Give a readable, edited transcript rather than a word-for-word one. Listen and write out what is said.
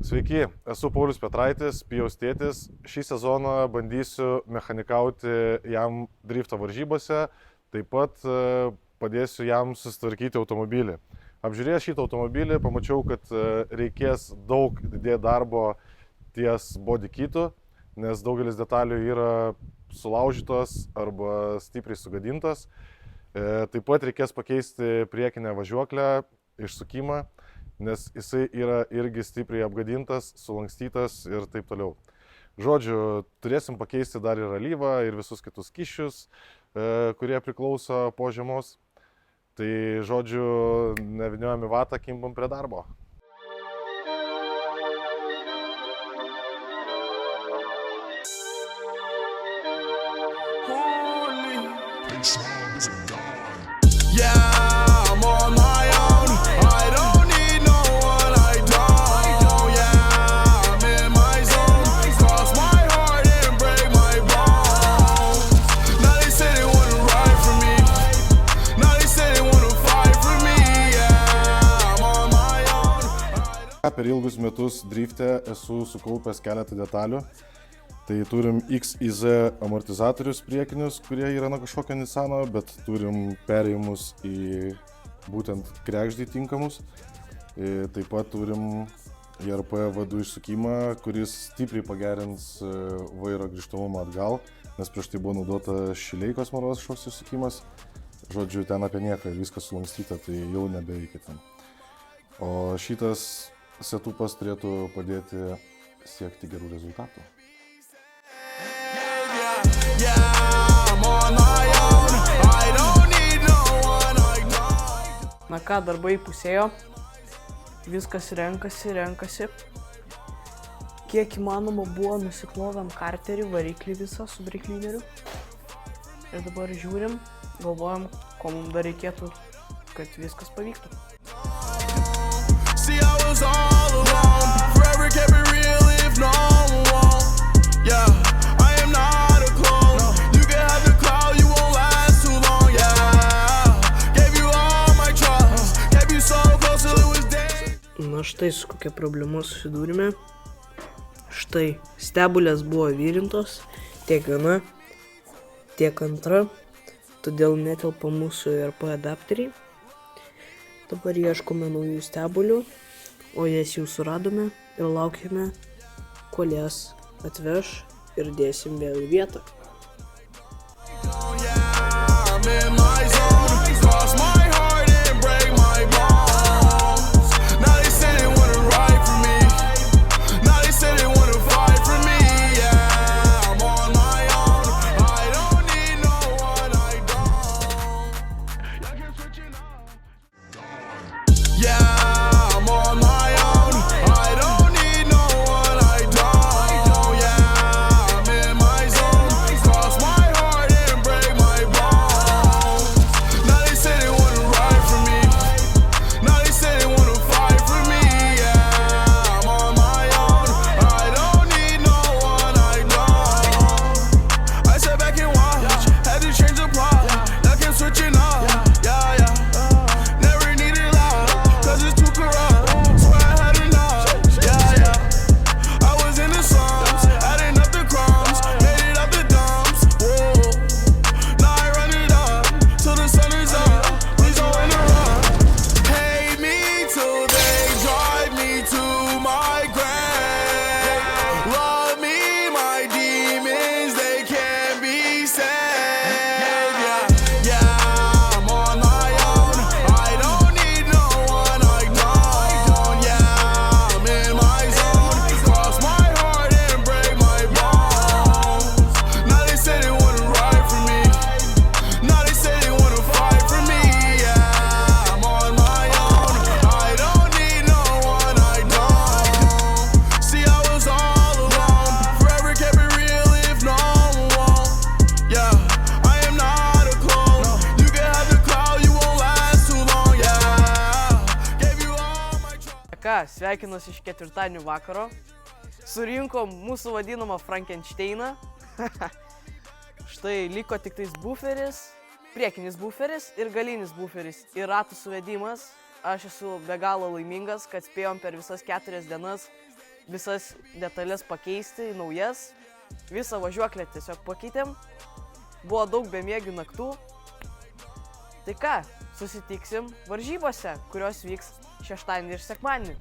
Sveiki, esu Paulius Petraitis, Pijaus tėtis. Šį sezoną bandysiu mechanikauti jam drifto varžybose, taip pat padėsiu jam susitvarkyti automobilį. Apžiūrėjęs šitą automobilį, pamačiau, kad reikės daug didėti darbo ties body kitu, nes daugelis detalių yra sulaužytos arba stipriai sugadintos. Taip pat reikės pakeisti priekinę važiuoklę, išsukimą, nes jisai yra irgi stipriai apgadintas, sulankstytas ir taip toliau. Žodžiu, turėsim pakeisti dar ir alyvą ir visus kitus skysčius, kurie priklauso po žiemos. Tai žodžiu, nevyniojam į vatą, kimbam prie darbo. Per ilgus metus drifte esu sukaupęs keletą detalių. Tai turim XIZ amortizatorius priekinius, kurie yra nuo kažkokio Nissano, bet turim perėjimus į būtent kregždį tinkamus. Taip pat turim IRP vadų išsukimą, kuris stipriai pagerins vairo grįžtamumą atgal, nes prieš tai buvo naudota šileikos maros šoks išsukimas. Žodžiu, ten apie nieką, viskas sulankstyta, tai jau nebeveikia ten. O šitas setupas turėtų padėti siekti gerų rezultatų. Na ką, darbai pusėjo, viskas renkasi. Kiek įmanoma buvo nusiklovėm karterį, variklį visą su briklineriu. Ir dabar žiūrim, galvojam, ko mums dar reikėtų, kad viskas pavyktų. See, I was all alone, forever kept it real if no one won't. Yeah, I am not a clone. You can have the cloud, you won't last too long. Yeah, gave you all my trust, kept you so close till it was day. Na štai su kokia problema susidūrime. Štai, stebulės buvo virintos, tiek viena, tiek antra, todėl netelpa mūsų IRP adapteriai. Dabar ieškome naujų stebulių, o jas jau suradome ir laukiame, kol jas atveš ir dėsim vėl į vietą. Ką, sveikinuosi iš ketvirtadienio vakaro. Surinkom mūsų vadinamą Frankensteiną. Štai liko tik tais buferis, priekinis buferis ir galinis buferis ir ratų suvedimas. Aš esu be galo laimingas, kad spėjom per visas 4 dienas visas detalės pakeisti į naujas. Visą važiuoklę tiesiog pakeitėm. Buvo daug bemiegių naktų. Tai ką, susitiksim varžybose, kurios vyks šeštadienį ir sekmadienį.